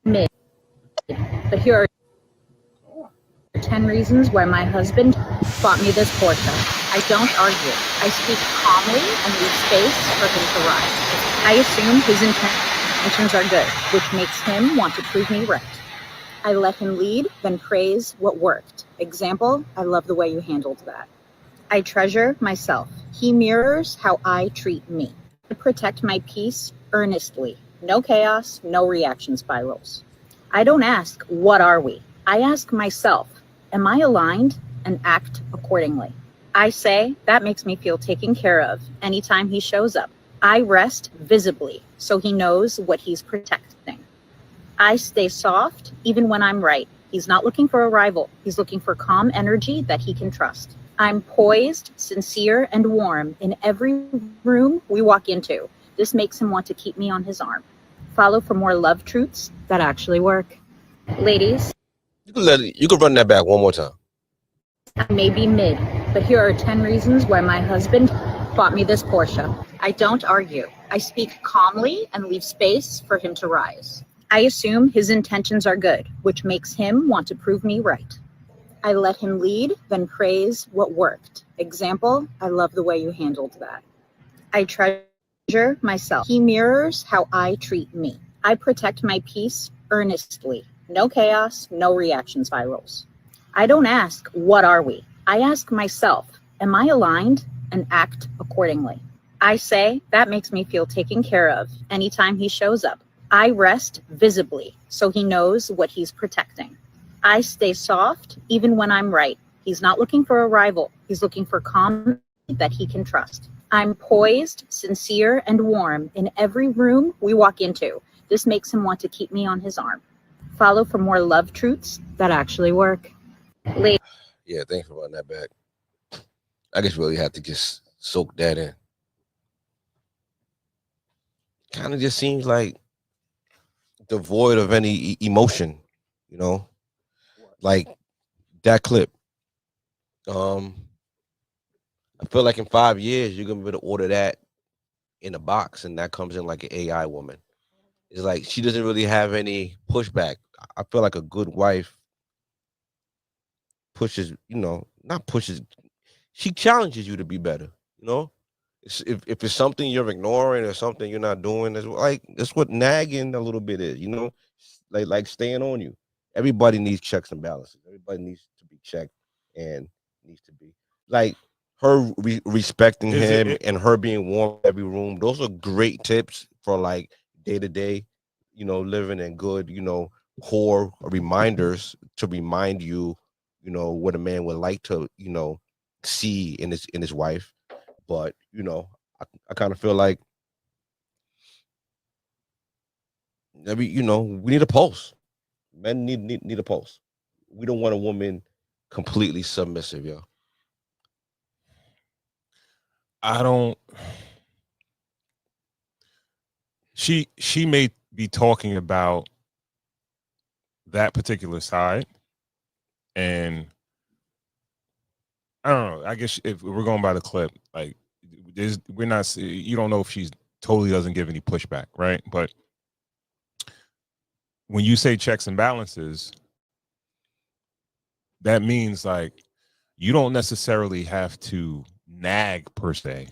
Mid, but here are 10 reasons why my husband bought me this Porche. I don't argue. I speak calmly and leave space for him to rise. I assume his intentions are good, which makes him want to prove me right. I let him lead, then praise what worked. Example, I love the way you handled that. I treasure myself. He mirrors how I treat me. I protect my peace earnestly. No chaos, no reaction spirals. I don't ask, what are we? I ask myself, am I aligned, and act accordingly. I say, that makes me feel taken care of anytime he shows up. I rest visibly so he knows what he's protecting. I stay soft even when I'm right. He's not looking for a rival. He's looking for calm energy that he can trust. I'm poised, sincere, and warm in every room we walk into. This makes him want to keep me on his arm. Follow for more love truths that actually work. Ladies, you can run that back one more time. I may be mid, but here are 10 reasons why my husband bought me this Porche. I don't argue. I speak calmly and leave space for him to rise. I assume his intentions are good, which makes him want to prove me right. I let him lead, then praise what worked. Example, I love the way you handled that. I treasure myself. He mirrors how I treat me. I protect my peace earnestly. No chaos, no reaction spirals. I don't ask, what are we? I ask myself, am I aligned, and act accordingly. I say, that makes me feel taken care of anytime he shows up. I rest visibly so he knows what he's protecting. I stay soft even when I'm right. He's not looking for a rival. He's looking for calm that he can trust. I'm poised, sincere, and warm in every room we walk into. This makes him want to keep me on his arm. Follow for more love truths that actually work. Yeah, thanks for running that back. I just really have to just soak that in. Kind of just seems like devoid of any emotion, you know, like that clip. I feel like in 5 years you're gonna be able to order that in a box, and that comes in like an AI woman. It's like she doesn't really have any pushback. I feel like a good wife pushes, not pushes. She challenges you to be better. If it's something you're ignoring or something you're not doing, that's what nagging a little bit is. Like staying on you. Everybody needs checks and balances. Everybody needs to be checked and needs to be like her respecting him and her being warm in every room. Those are great tips for like day to day, living and good, core reminders to remind you, what a man would like to, see in his wife. But I kind of feel like we need a pulse. Men need a pulse. We don't want a woman completely submissive, yo. I don't. She may be talking about that particular side, and I don't know. I guess if we're going by the clip, like we're not. You don't know if she's totally doesn't give any pushback, right? But when you say checks and balances, that means like you don't necessarily have to nag per se.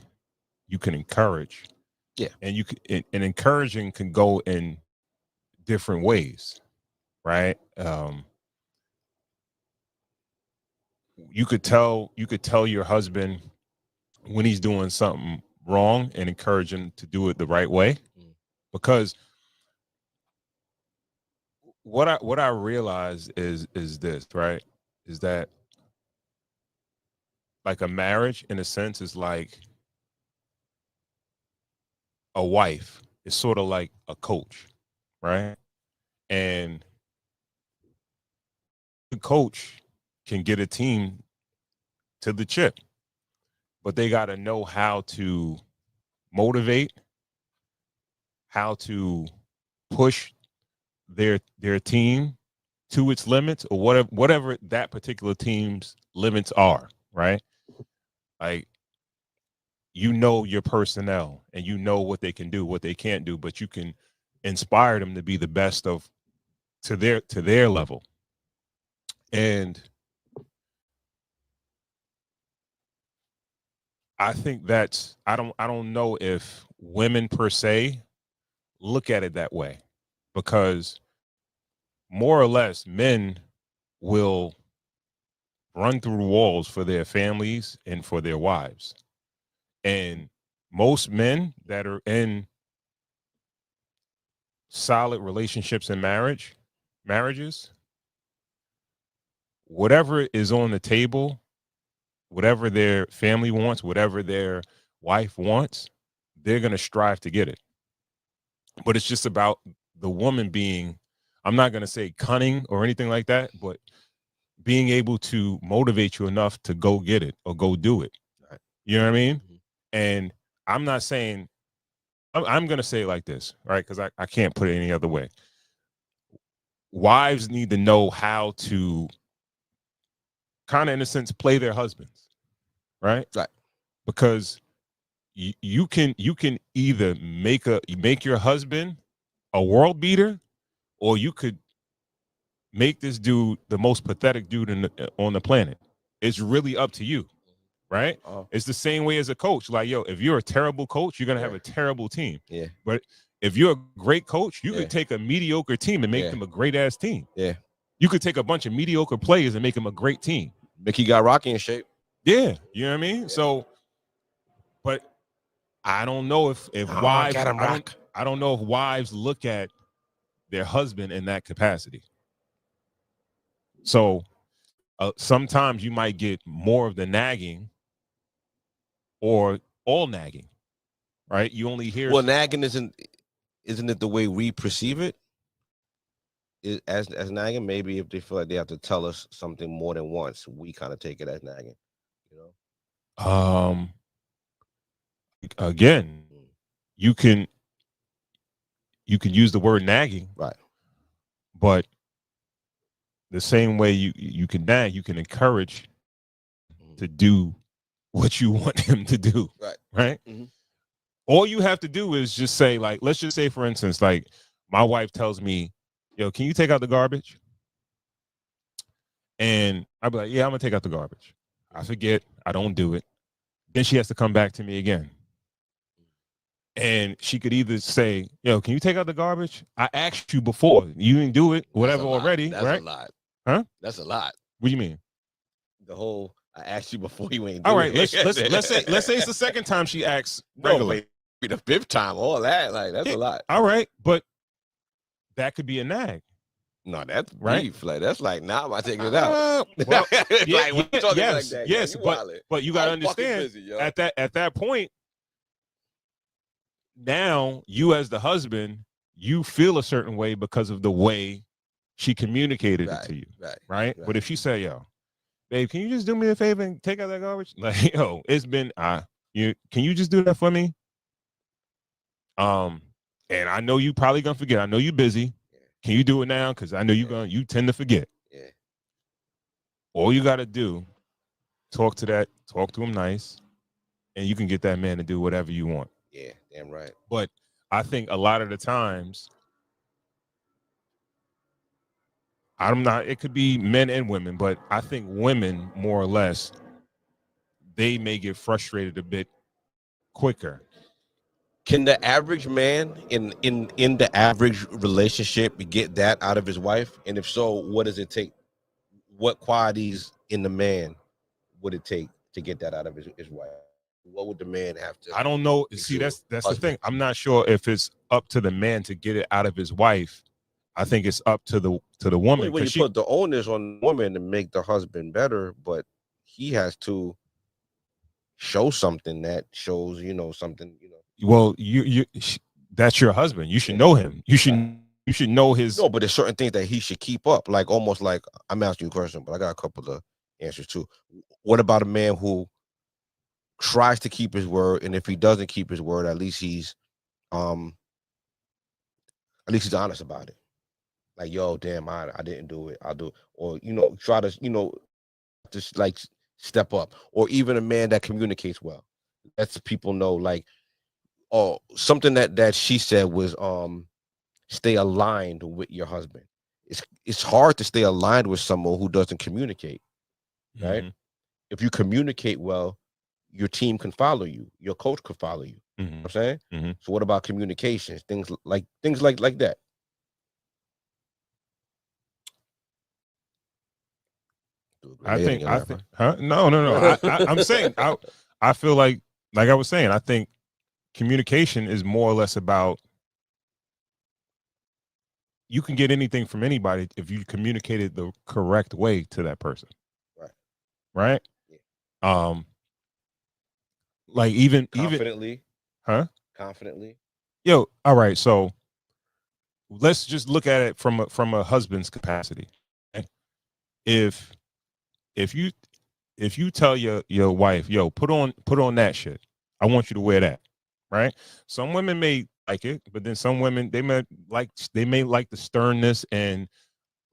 You can encourage. Yeah. And you can, and encouraging can go in different ways, right? You could tell your husband when he's doing something wrong and encourage him to do it the right way. Because what I realize is this, right? Is that like a marriage in a sense is like a wife is sort of like a coach, right? And the coach can get a team to the chip, but they got to know how to motivate, how to push their team to its limits, or whatever that particular team's limits are, right? Like, you know your personnel and you know what they can do, what they can't do, but you can inspire them to be the best of to their level. And I think that's I don't know if women per se look at it that way, because more or less men will run through walls for their families and for their wives. And most men that are in solid relationships and marriages, whatever is on the table, whatever their family wants, whatever their wife wants, they're going to strive to get it. But it's just about the woman being, I'm not going to say cunning or anything like that, but being able to motivate you enough to go get it or go do it. Right. You know what I mean? Mm-hmm. And I'm not saying, I'm going to say it like this, right? Because I can't put it any other way. Wives need to know how to kind of, in a sense, play their husbands, right? Right. Because you can either make your husband a world beater, or you could make this dude the most pathetic dude on the planet. It's really up to you, right? It's the same way as a coach. Like, yo, if you're a terrible coach, you're gonna have a terrible team. Yeah. But if you're a great coach, you could take a mediocre team and make them a great ass team. Yeah. You could take a bunch of mediocre players and make them a great team. Mickey got Rocky in shape. Yeah, you know what I mean? Yeah. So, but I don't know if wives, I don't know if wives look at their husband in that capacity. So sometimes you might get more of the nagging or all nagging, right? You only hear. Well, nagging isn't it the way we perceive it? As nagging, maybe if they feel like they have to tell us something more than once, we kind of take it as nagging, you know. Again, you can use the word nagging, right? But the same way you can nag, you can encourage to do what you want him to do, right? Mm-hmm. All you have to do is just say, like, let's just say, for instance, like, my wife tells me, yo, can you take out the garbage? And I'll be like, yeah, I'm gonna take out the garbage. I forget, I don't do it. Then she has to come back to me again. And she could either say, yo, can you take out the garbage? I asked you before. You didn't do it, whatever already. That's right? a lot. Huh? That's a lot. What do you mean? The whole, I asked you before, you ain't all do right, it. let's say it's the second time she asks regularly. No, the fifth time, all that, like, that's a lot. All right, but that could be a nag. No, that's right. Beef. Like, that's like, now I'm taking it out. Well, like, when you talking yes, like that, yes, you but you gotta understand, busy, at that point, now you as the husband, you feel a certain way because of the way she communicated it to you, right? But if she say, yo, babe, can you just do me a favor and take out that garbage? Like, yo, it's been can you just do that for me? And I know you probably gonna forget. I know you busy. Can you do it now? Because I know you tend to forget. Yeah. All you gotta do, talk to him nice, and you can get that man to do whatever you want. Yeah, damn right. But I think a lot of the times, it could be men and women, but I think women, more or less, they may get frustrated a bit quicker. Can the average man in the average relationship get that out of his wife? And if so, what does it take? What qualities in the man would it take to get that out of his wife? What would the man have to? I don't know. See, that's the thing. I'm not sure if it's up to the man to get it out of his wife. I think it's up to the woman. When you put the onus on the woman to make the husband better, but he has to show something that shows, something, Well, that's your husband. You should know him. You should know his. No, but there's certain things that he should keep up. Like, almost like, I'm asking you a question, but I got a couple of answers too. What about a man who tries to keep his word, and if he doesn't keep his word, at least he's honest about it. Like, yo, damn, I didn't do it. I'll do it. Or, you know, try to, you know, just like step up. Or even a man that communicates well. Lets people know, like, oh, something that she said was stay aligned with your husband. It's hard to stay aligned with someone who doesn't communicate, right? Mm-hmm. If you communicate well, your team can follow you, your coach could follow you. You know what I'm saying? Mm-hmm. So what about communications? Things like that. I think, huh? No. I'm saying, I feel like I was saying, I think communication is more or less about, you can get anything from anybody if you communicate it the correct way to that person. Right. Yeah. Like even Confidently. Huh? Confidently. Yo, all right. So let's just look at it from a husband's capacity. Okay? If you tell your wife, yo, put on that shit, I want you to wear that, right? Some women may like it, but then some women they may like the sternness and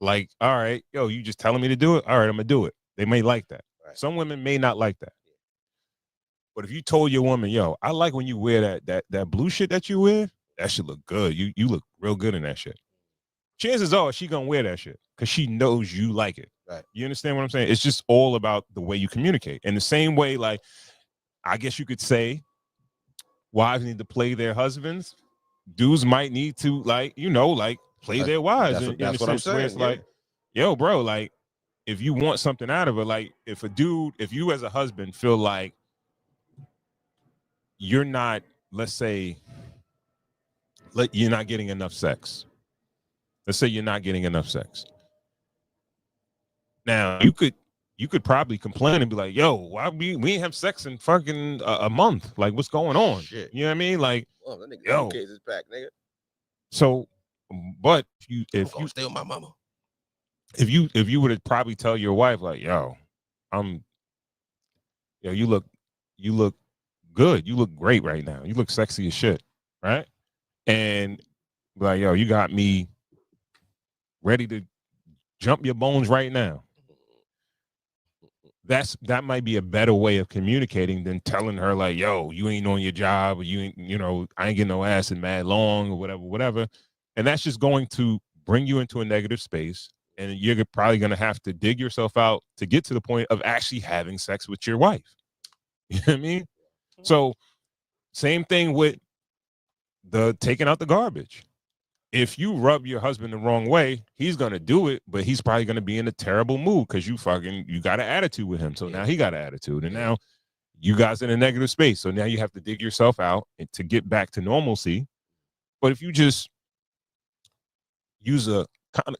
like, all right, yo, you just telling me to do it, all right, I'm gonna do it. They may like that. Right. Some women may not like that. But if you told your woman, yo, I like when you wear that blue shit that you wear, that should look good. You look real good in that shit. Chances are she gonna wear that shit because she knows you like it. Right. You understand what I'm saying? It's just all about the way you communicate. In the same way, like, I guess you could say wives need to play their husbands. Dudes might need to, like, you know, like play their wives. That's what I'm saying. Where it's like, yo, bro, like, if you want something out of it, like if you as a husband feel like you're not, let's say, you're not getting enough sex. Let's say you're not getting enough sex. Now you could probably complain and be like, yo, why we ain't have sex in fucking a month? Like, what's going on? Shit. You know what I mean? Like, that nigga, yo, is back, nigga. So, but if you stay with my mama, if you would probably tell your wife, like, yo, you look good, you look great right now, you look sexy as shit, right? And like, yo, you got me ready to jump your bones right now. That might be a better way of communicating than telling her, like, yo, you ain't on your job, or you ain't, you know, I ain't getting no ass in mad long, or whatever. And that's just going to bring you into a negative space. And you're probably going to have to dig yourself out to get to the point of actually having sex with your wife. You know what I mean? So same thing with the taking out the garbage. If you rub your husband the wrong way, he's going to do it, but he's probably going to be in a terrible mood because you got an attitude with him. So now he got an attitude, and now you guys in a negative space. So now you have to dig yourself out to get back to normalcy. But if you just use a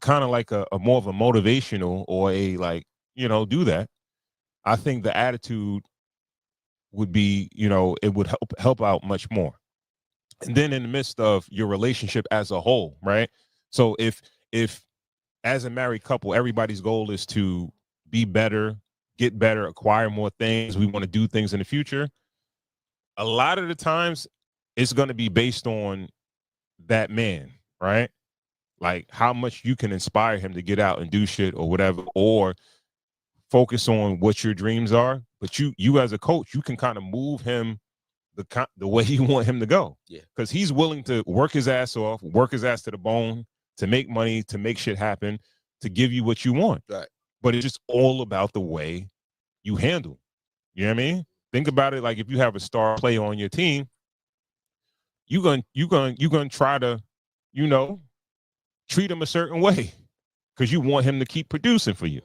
kind of like a more of a motivational or a, like, you know, do that, I think the attitude would be, you know, it would help out much more. And then in the midst of your relationship as a whole, right? So if as a married couple, everybody's goal is to be better, get better, acquire more things, we want to do things in the future, a lot of the times it's going to be based on that man, right? Like how much you can inspire him to get out and do shit or whatever, or focus on what your dreams are. But you as a coach, you can kind of move him the way you want him to go. Yeah. Because he's willing to work his ass off, work his ass to the bone, to make money, to make shit happen, to give you what you want. Right. But it's just all about the way you handle. You know what I mean? Think about it like if you have a star player on your team, you're gonna try to, you know, treat him a certain way because you want him to keep producing for you.